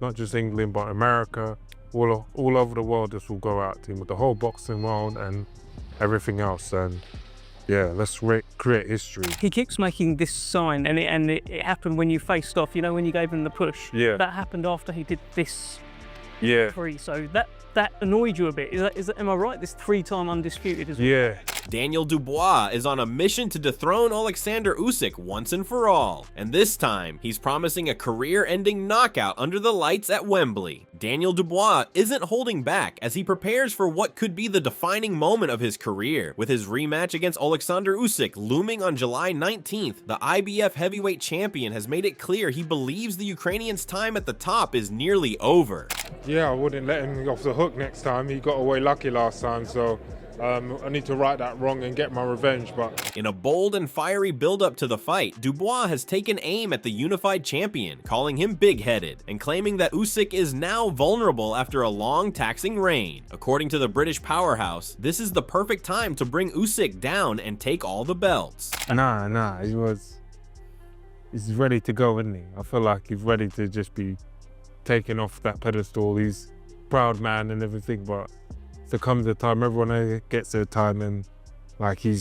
not just England, but America, all over the world. This will go out to him with the whole boxing world and everything else. And yeah, let's create history. He keeps making this sign, and it happened when you faced off. You know, when you gave him the push. Yeah. That happened after he did this. Yeah. So that annoyed you a bit. Am I right? This 3-time undisputed is. Yeah. Daniel Dubois is on a mission to dethrone Alexander Usyk once and for all, and this time he's promising a career-ending knockout under the lights at Wembley. Daniel Dubois isn't holding back as he prepares for what could be the defining moment of his career. With his rematch against Alexander Usyk looming on July 19th, the IBF heavyweight champion has made it clear he believes the Ukrainian's time at the top is nearly over. Yeah, I wouldn't let him off the hook next time. He got away lucky last time, so I need to right that wrong and get my revenge. But in a bold and fiery build-up to the fight, Dubois has taken aim at the unified champion, calling him big-headed, and claiming that Usyk is now vulnerable after a long, taxing reign. According to the British powerhouse, this is the perfect time to bring Usyk down and take all the belts. Nah, he's ready to go, isn't he? I feel like he's ready to just be taken off that pedestal. He's a proud man and everything, but there comes a time, everyone gets their time, and like I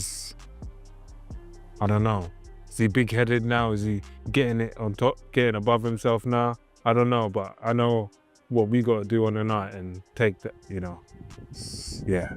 don't know. Is he big-headed now? Is he getting it on top, getting above himself now? I don't know, but I know what we got to do on the night and take that, you know. Yeah.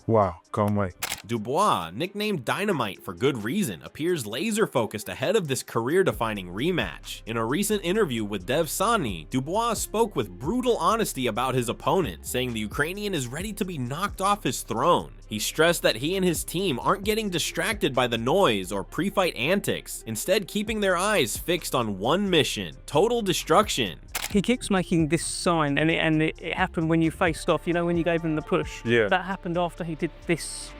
Wow, can't wait. Dubois, nicknamed Dynamite for good reason, appears laser-focused ahead of this career-defining rematch. In a recent interview with Dev Sani, Dubois spoke with brutal honesty about his opponent, saying the Ukrainian is ready to be knocked off his throne. He stressed that he and his team aren't getting distracted by the noise or pre-fight antics, instead keeping their eyes fixed on one mission: total destruction. He keeps making this sign, and it happened when you faced off. You know, when you gave him the push. Yeah. That happened after he did this.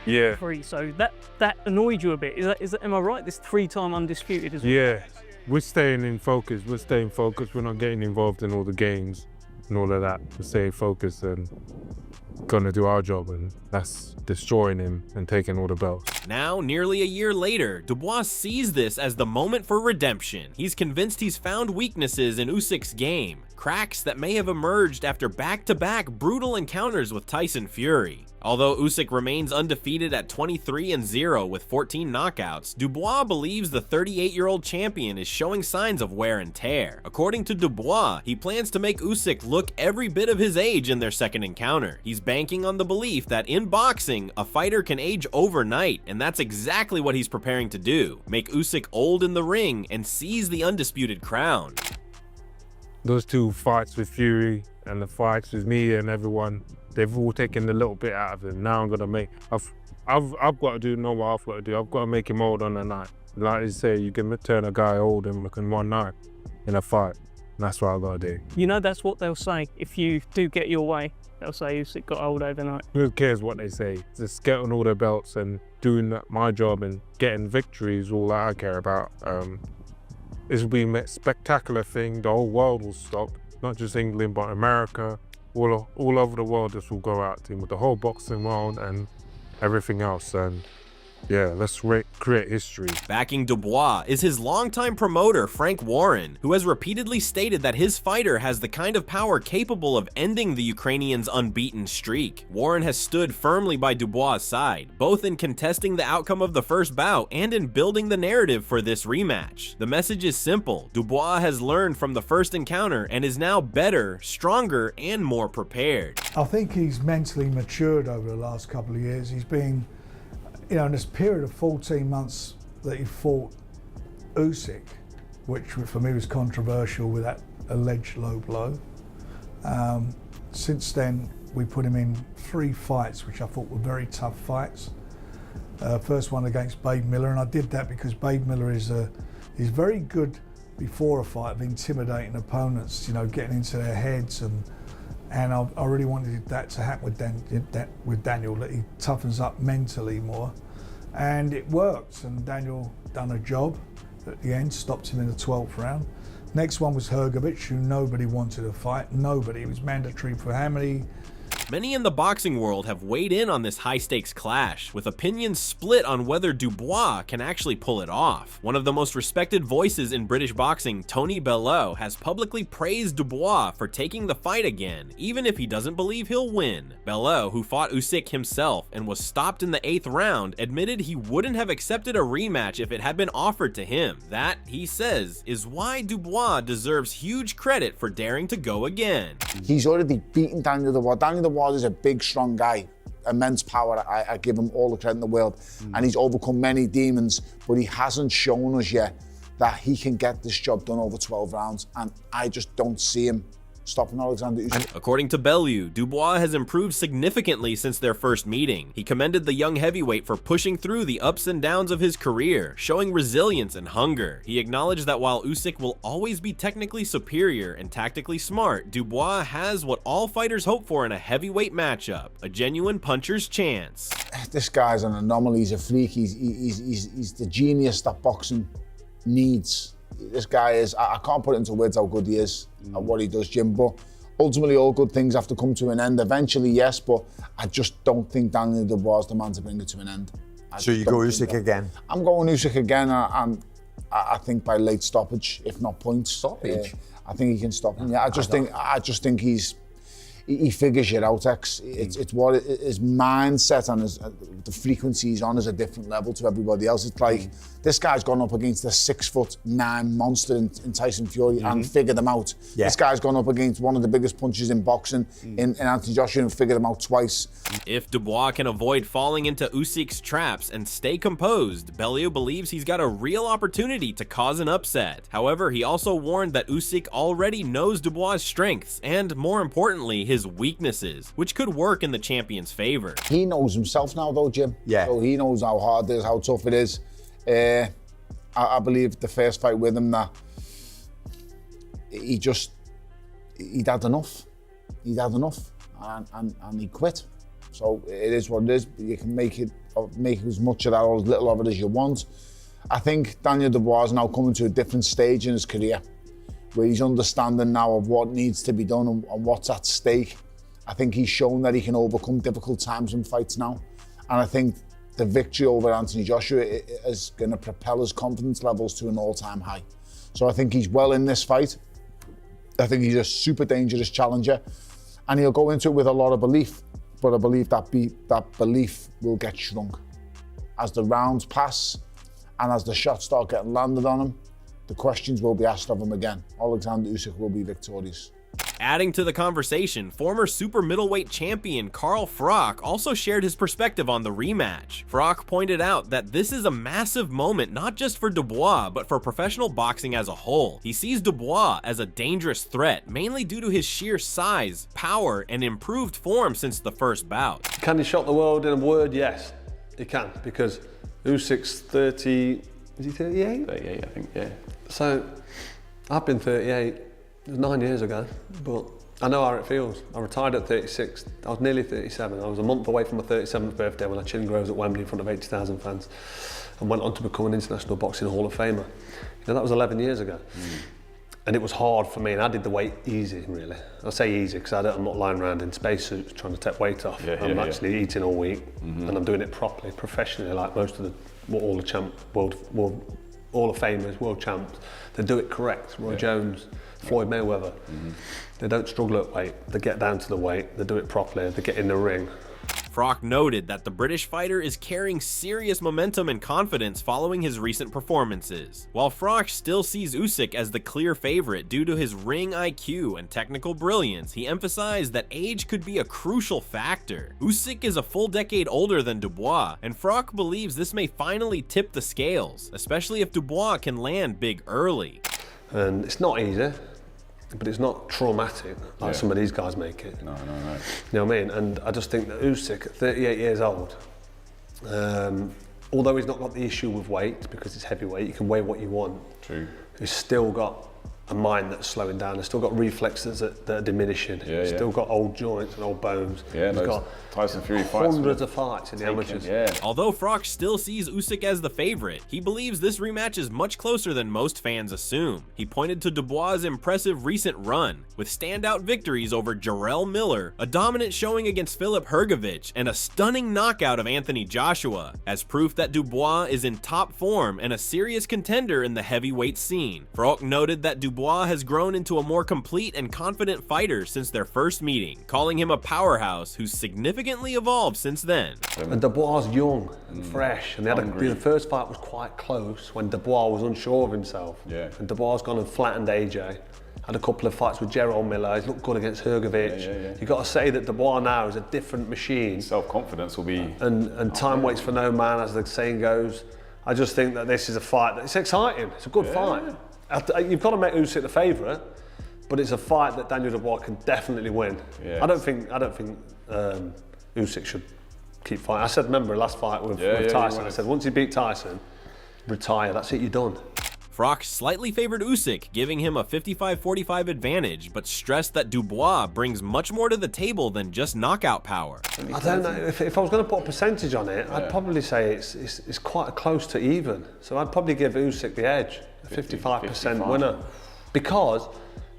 Yeah. So that annoyed you a bit. Am I right? This 3-time undisputed is. Yeah. We're staying in focus. We're not getting involved in all the games and all of that. We're staying focused and gonna do our job, and that's destroying him and taking all the belts. Now, nearly a year later, Dubois sees this as the moment for redemption. He's convinced he's found weaknesses in Usyk's game, cracks that may have emerged after back-to-back brutal encounters with Tyson Fury. Although Usyk remains undefeated at 23-0 with 14 knockouts, Dubois believes the 38-year-old champion is showing signs of wear and tear. According to Dubois, he plans to make Usyk look every bit of his age in their second encounter. He's banking on the belief that in boxing, a fighter can age overnight, and that's exactly what he's preparing to do: make Usyk old in the ring and seize the undisputed crown. Those two fights with Fury and the fights with me and everyone, they've all taken a little bit out of him. Now I'm gonna make. I've got to know what I've got to do. I've got to make him old on the night. Like you say, you can turn a guy old in one night in a fight. And that's what I got to do. You know, that's what they'll say if you do get your way. They'll say Usyk got old overnight. Who cares what they say? Just getting all the belts and doing my job and getting victories, all that I care about. This will be a spectacular thing. The whole world will stop. Not just England, but America. All over the world, this will go out to him with the whole boxing world and everything else. And yeah, let's create history. Backing Dubois is his longtime promoter, Frank Warren, who has repeatedly stated that his fighter has the kind of power capable of ending the Ukrainian's unbeaten streak. Warren has stood firmly by Dubois' side, both in contesting the outcome of the first bout and in building the narrative for this rematch. The message is simple: Dubois has learned from the first encounter and is now better, stronger, and more prepared. I think he's mentally matured over the last couple of years. He's been, you know, in this period of 14 months that he fought Usyk, which for me was controversial with that alleged low blow. Since then, we put him in 3 fights, which I thought were very tough fights. First one against Babe Miller, and I did that because Babe Miller is very good before a fight of intimidating opponents, you know, getting into their heads, and I really wanted that to happen with Daniel, that he toughens up mentally more. And it worked, and Daniel done a job at the end, stopped him in the 12th round. Next one was Hrgovic, who nobody wanted to fight, nobody. It was mandatory for how many Many in the boxing world have weighed in on this high-stakes clash, with opinions split on whether Dubois can actually pull it off. One of the most respected voices in British boxing, Tony Bellew, has publicly praised Dubois for taking the fight again, even if he doesn't believe he'll win. Bellew, who fought Usyk himself and was stopped in the 8th round, admitted he wouldn't have accepted a rematch if it had been offered to him. That, he says, is why Dubois deserves huge credit for daring to go again. He's already beaten Daniel Dubois. Daniel Dubois is a big, strong guy, immense power. I give him all the credit in the world. And he's overcome many demons, but he hasn't shown us yet that he can get this job done over 12 rounds. And I just don't see him stopping Alexander Usyk. According to Bellew, Dubois has improved significantly since their first meeting. He commended the young heavyweight for pushing through the ups and downs of his career, showing resilience and hunger. He acknowledged that while Usyk will always be technically superior and tactically smart, Dubois has what all fighters hope for in a heavyweight matchup, a genuine puncher's chance. This guy's an anomaly, he's a freak, he's the genius that boxing needs. This guy is, I can't put it into words how good he is at what he does, Jim, but ultimately all good things have to come to an end. Eventually, yes, but I just don't think Daniel Dubois is the man to bring it to an end. So you go Usyk again? I'm going Usyk again, and I think by late stoppage, if not points. Stoppage? I think he can stop him, yeah. I just think he figures it out, X. It's what his mindset and the frequency he's on is a different level to everybody else. It's like this guy's gone up against a 6'9" monster in Tyson Fury and figured them out. Yeah. This guy's gone up against one of the biggest punchers in boxing in Anthony Joshua and figured them out twice. If Dubois can avoid falling into Usyk's traps and stay composed, Bellew believes he's got a real opportunity to cause an upset. However, he also warned that Usyk already knows Dubois' strengths and, more importantly, his weaknesses, which could work in the champion's favor. He knows himself now though, Jim. Yeah. So he knows how hard it is, how tough it is. I believe the first fight with him that he'd had enough. He'd had enough and he quit. So it is what it is. You can make as much of that or as little of it as you want. I think Daniel Dubois is now coming to a different stage in his career where he's understanding now of what needs to be done and what's at stake. I think he's shown that he can overcome difficult times in fights now. And I think the victory over Anthony Joshua is going to propel his confidence levels to an all-time high. So I think he's well in this fight. I think he's a super dangerous challenger. And he'll go into it with a lot of belief. But I believe that belief will get shrunk. As the rounds pass and as the shots start getting landed on him, the questions will be asked of him again. Alexander Usyk will be victorious. Adding to the conversation, former super middleweight champion Carl Froch also shared his perspective on the rematch. Froch pointed out that this is a massive moment not just for Dubois, but for professional boxing as a whole. He sees Dubois as a dangerous threat, mainly due to his sheer size, power, and improved form since the first bout. Can he shock the world in a word? Yes, he can, because Usyk's 30, is he 38? 38, I think, yeah. So, I've been 38. It was 9 years ago, but I know how it feels. I retired at 36. I was nearly 37. I was a month away from my 37th birthday when I chinned grows at Wembley in front of 80,000 fans and went on to become an International Boxing Hall of Famer. You know, that was 11 years ago. And it was hard for me, and I did the weight easy, really. I say easy because I'm not lying around in spacesuits trying to take weight off. I'm actually eating all week, and I'm doing it properly, professionally, like most of all the world Hall of Famers, world champs. They do it correct. Roy Jones, Floyd Mayweather. They don't struggle at weight. They get down to the weight. They do it properly. They get in the ring. Froch noted that the British fighter is carrying serious momentum and confidence following his recent performances. While Froch still sees Usyk as the clear favorite due to his ring IQ and technical brilliance, he emphasized that age could be a crucial factor. Usyk is a full decade older than Dubois, and Froch believes this may finally tip the scales, especially if Dubois can land big early. And it's not easy, but it's not traumatic like some of these guys make it. No. You know what I mean? And I just think that Usyk, at 38 years old, although he's not got the issue with weight because it's heavyweight, you can weigh what you want. True. He's still got a mind that's slowing down. He's still got reflexes that are diminishing. He's still got old joints and old bones. Yeah, he's got Tyson Fury fights. Hundreds of fights in the amateurs. Yeah. Although Froch still sees Usyk as the favorite, he believes this rematch is much closer than most fans assume. He pointed to Dubois' impressive recent run, with standout victories over Jarrell Miller, a dominant showing against Filip Hrgovic, and a stunning knockout of Anthony Joshua, as proof that Dubois is in top form and a serious contender in the heavyweight scene. Froch noted that Dubois has grown into a more complete and confident fighter since their first meeting, calling him a powerhouse who's significantly evolved since then. And Dubois young and fresh, and the first fight was quite close when Dubois was unsure of himself. Yeah. And Dubois gone and flattened AJ. Had a couple of fights with Jarrell Miller. He's looked good against Hrgovic. You've got to say that Dubois now is a different machine. Self-confidence will be... And time waits for no man, as the saying goes. I just think that this is a fight it's exciting. It's a good fight. You've got to make Usyk the favourite, but it's a fight that Daniel Dubois can definitely win. Yeah. I don't think Usyk should keep fighting. I said, remember last fight with Tyson, I said once you beat Tyson, retire, that's it, you're done. Froch slightly favored Usyk, giving him a 55-45 advantage, but stressed that Dubois brings much more to the table than just knockout power. I don't know, if I was going to put a percentage on it, I'd probably say it's quite close to even. So I'd probably give Usyk the edge, a 55% winner. Because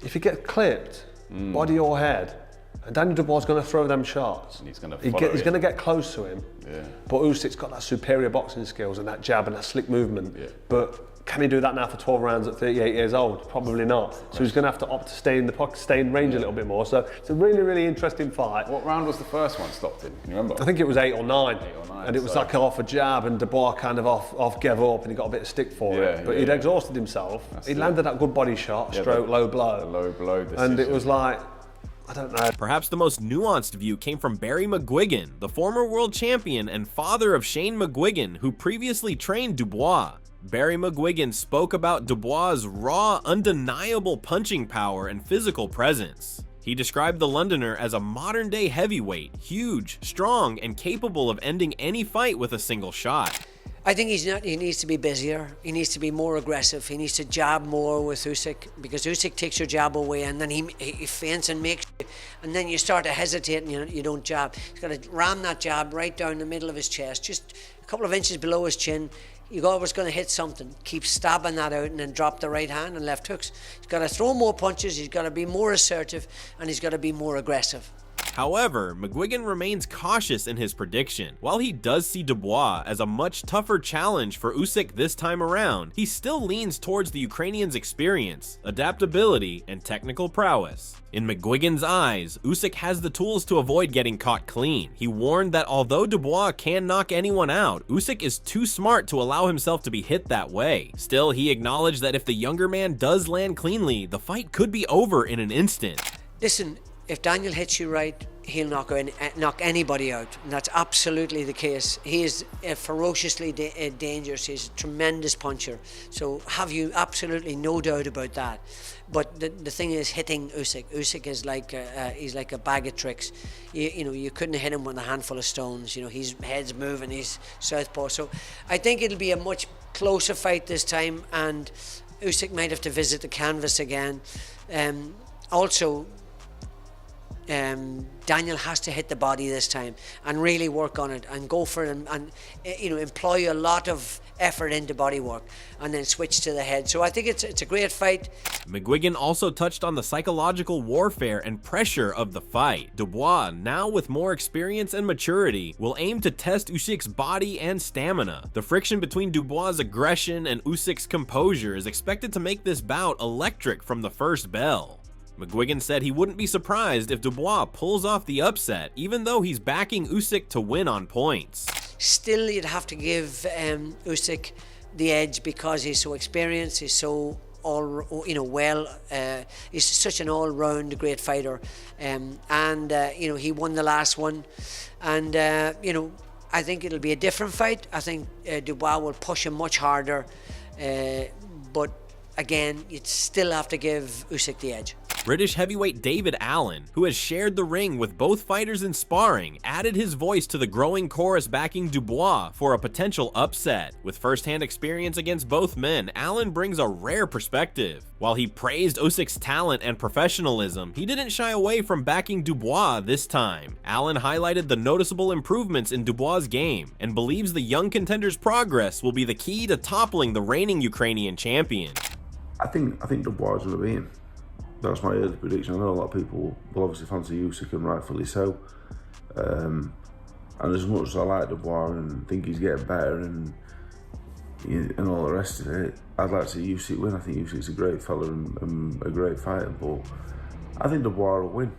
if you get clipped, body or head, and Daniel Dubois is going to throw them shots. And he's going to get close to him. Yeah. But Usyk's got that superior boxing skills and that jab and that slick movement. Yeah. But can he do that now for 12 rounds at 38 years old? Probably not. So he's going to have to opt to stay in the pocket, stay in range a little bit more. So it's a really, really interesting fight. What round was the first one stopped in? Can you remember? I think it was 8 or 9. And it was like off a jab, and Dubois kind of off gave up, and he got a bit of stick for it. But he'd exhausted himself. He landed that good body shot, stroke low blow. The low blow decision. And it was like, I don't know. Perhaps the most nuanced view came from Barry McGuigan, the former world champion and father of Shane McGuigan, who previously trained Dubois. Barry McGuigan spoke about Dubois' raw, undeniable punching power and physical presence. He described the Londoner as a modern-day heavyweight, huge, strong, and capable of ending any fight with a single shot. I think he needs to be busier. He needs to be more aggressive. He needs to jab more with Usyk, because Usyk takes your jab away and then he feints and makes, and then you start to hesitate and you don't jab. He's got to ram that jab right down the middle of his chest, just a couple of inches below his chin. You're always going to hit something. Keep stabbing that out and then drop the right hand and left hooks. He's got to throw more punches, he's got to be more assertive, and he's got to be more aggressive. However, McGuigan remains cautious in his prediction. While he does see Dubois as a much tougher challenge for Usyk this time around, he still leans towards the Ukrainian's experience, adaptability, and technical prowess. In McGuigan's eyes, Usyk has the tools to avoid getting caught clean. He warned that although Dubois can knock anyone out, Usyk is too smart to allow himself to be hit that way. Still, he acknowledged that if the younger man does land cleanly, the fight could be over in an instant. Listen, if Daniel hits you right, he'll knock anybody out, and that's absolutely the case. He is ferociously dangerous. He's a tremendous puncher, so have you absolutely no doubt about that. But the thing is hitting Usyk. Usyk is like he's like a bag of tricks. You couldn't hit him with a handful of stones. His head's moving, he's southpaw. So I think it'll be a much closer fight this time, and Usyk might have to visit the canvas again. Also, Daniel has to hit the body this time and really work on it and go for it and employ a lot of effort into body work and then switch to the head. So I think it's a great fight. McGuigan also touched on the psychological warfare and pressure of the fight. Dubois, now with more experience and maturity, will aim to test Usyk's body and stamina. The friction between Dubois' aggression and Usyk's composure is expected to make this bout electric from the first bell. McGuigan said he wouldn't be surprised if Dubois pulls off the upset, even though he's backing Usyk to win on points. Still, you'd have to give Usyk the edge because he's so experienced, he's so he's such an all-round great fighter, he won the last one, and I think it'll be a different fight. I think Dubois will push him much harder, but again, you'd still have to give Usyk the edge. British heavyweight David Allen, who has shared the ring with both fighters in sparring, added his voice to the growing chorus backing Dubois for a potential upset. With first-hand experience against both men, Allen brings a rare perspective. While he praised Usyk's talent and professionalism, he didn't shy away from backing Dubois this time. Allen highlighted the noticeable improvements in Dubois' game and believes the young contender's progress will be the key to toppling the reigning Ukrainian champion. I think Dubois is going to be in. That's my early prediction. I know a lot of people will obviously fancy Usyk, and rightfully so. And as much as I like Dubois and think he's getting better and all the rest of it, I'd like to see Usyk win. I think Usyk's a great fella and a great fighter, but I think Dubois will win.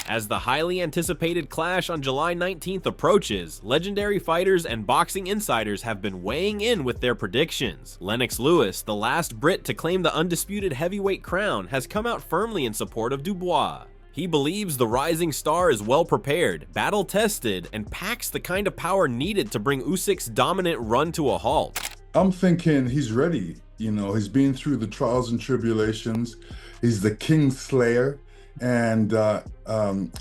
As the highly anticipated clash on July 19th approaches, legendary fighters and boxing insiders have been weighing in with their predictions. Lennox Lewis, the last Brit to claim the undisputed heavyweight crown, has come out firmly in support of Dubois. He believes the rising star is well prepared, battle-tested, and packs the kind of power needed to bring Usyk's dominant run to a halt. I'm thinking he's ready. You know, he's been through the trials and tribulations. He's the King Slayer, and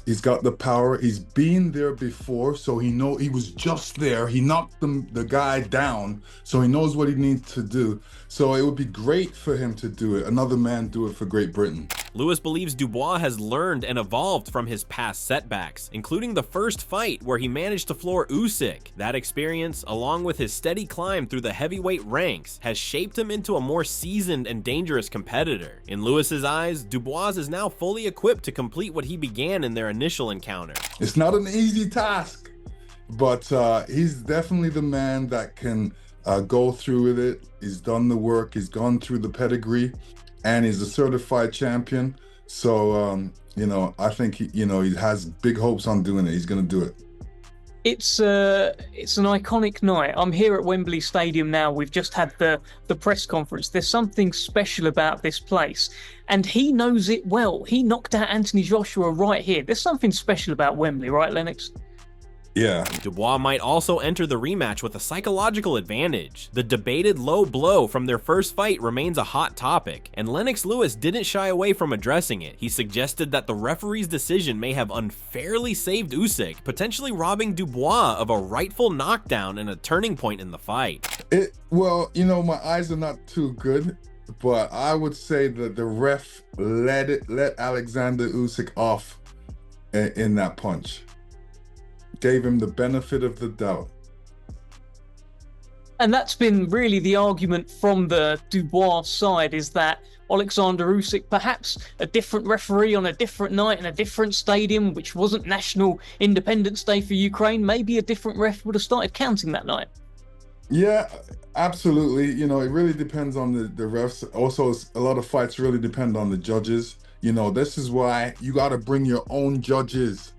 he's got the power. He's been there before, so he was just there. He knocked the guy down, so he knows what he needs to do. So it would be great for him to do it. Another man do it for Great Britain. Lewis believes Dubois has learned and evolved from his past setbacks, including the first fight where he managed to floor Usyk. That experience, along with his steady climb through the heavyweight ranks, has shaped him into a more seasoned and dangerous competitor. In Lewis's eyes, Dubois is now fully equipped to complete what he began in their initial encounter. It's not an easy task, but he's definitely the man that can go through with it. He's done the work, he's gone through the pedigree, and he's a certified champion. So, you know, I think he has big hopes on doing it. He's going to do it. It's an iconic night. I'm here at Wembley Stadium now. We've just had the press conference. There's something special about this place, and he knows it well. He knocked out Anthony Joshua right here. There's something special about Wembley, right, Lennox? Yeah. Dubois might also enter the rematch with a psychological advantage. The debated low blow from their first fight remains a hot topic, and Lennox Lewis didn't shy away from addressing it. He suggested that the referee's decision may have unfairly saved Usyk, potentially robbing Dubois of a rightful knockdown and a turning point in the fight. Well, you know, my eyes are not too good, but I would say that the ref let Alexander Usyk off in that punch. Gave him the benefit of the doubt. And that's been really the argument from the Dubois side, is that Alexander Usyk, perhaps a different referee on a different night in a different stadium, which wasn't National Independence Day for Ukraine, maybe a different ref would have started counting that night. Yeah, absolutely. You know, it really depends on the refs. Also, a lot of fights really depend on the judges. You know, this is why you got to bring your own judges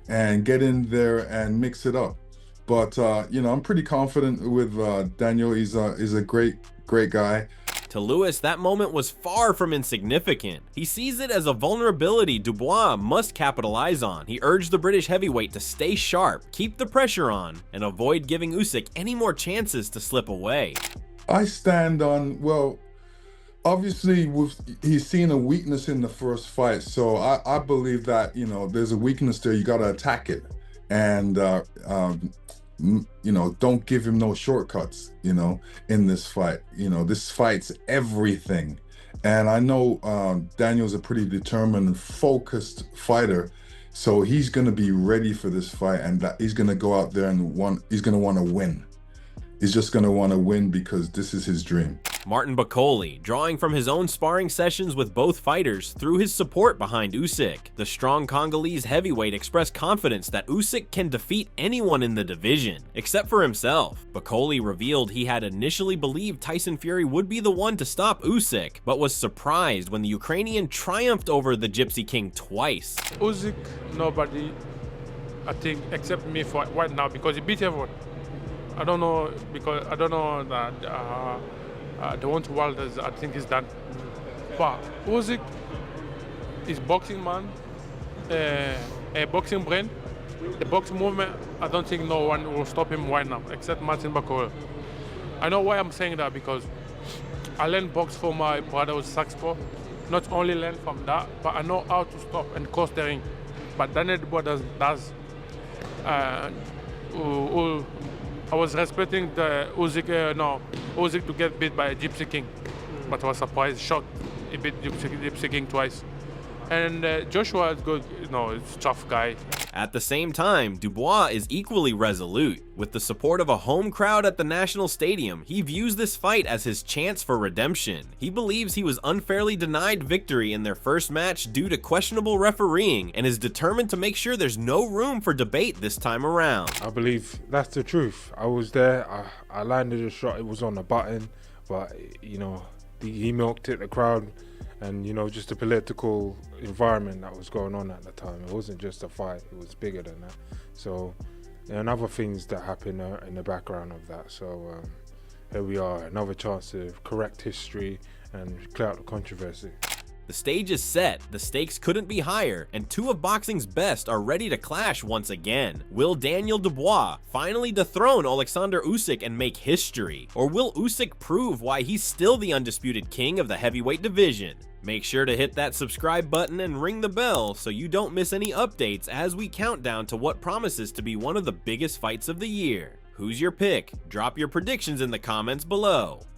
and get in there and mix it up. But you know, I'm pretty confident with Daniel. He's a great guy. To Lewis, that moment was far from insignificant. He sees it as a vulnerability Dubois must capitalize on. He urged the British heavyweight to stay sharp, keep the pressure on, and avoid giving Usyk any more chances to slip away. I stand on, well, obviously he's seen a weakness in the first fight, so I believe that, you know, there's a weakness there, you got to attack it, and you know, don't give him no shortcuts, you know, in this fight. You know, this fight's everything, and I know Daniel's a pretty determined, focused fighter, so he's going to be ready for this fight, and that he's going to go out there and he's going to want to win. He's just going to want to win because this is his dream. Martin Bakole, drawing from his own sparring sessions with both fighters, threw his support behind Usyk. The strong Congolese heavyweight expressed confidence that Usyk can defeat anyone in the division, except for himself. Bakole revealed he had initially believed Tyson Fury would be the one to stop Usyk, but was surprised when the Ukrainian triumphed over the Gypsy King twice. Usyk, nobody, I think, except me for right now, because he beat everyone. I don't know that the one to Wilders, I think, is done. But Usyk is boxing man, a boxing brain, the boxing movement. I don't think no one will stop him right now, except Martin Bakole. I know why I'm saying that, because I learned box from my brother who's Saxpo, not only learn from that, but I know how to stop and cross the ring. But Daniel Dubois does. I was respecting the Usyk to get beat by Gypsy King, but I was surprised, shocked he beat Gypsy King twice. And Joshua is good, it's a tough guy. At the same time, Dubois is equally resolute. With the support of a home crowd at the National Stadium, he views this fight as his chance for redemption. He believes he was unfairly denied victory in their first match due to questionable refereeing and is determined to make sure there's no room for debate this time around. I believe that's the truth. I was there, I landed a shot, it was on the button, but he milked it, the crowd, and just the political environment that was going on at the time. It wasn't just a fight, it was bigger than that. So and other things that happened in the background of that. So here we are, another chance to correct history and clear out the controversy. The stage is set, the stakes couldn't be higher, and two of boxing's best are ready to clash once again. Will Daniel Dubois finally dethrone Alexander Usyk and make history? Or will Usyk prove why he's still the undisputed king of the heavyweight division? Make sure to hit that subscribe button and ring the bell so you don't miss any updates as we count down to what promises to be one of the biggest fights of the year. Who's your pick? Drop your predictions in the comments below.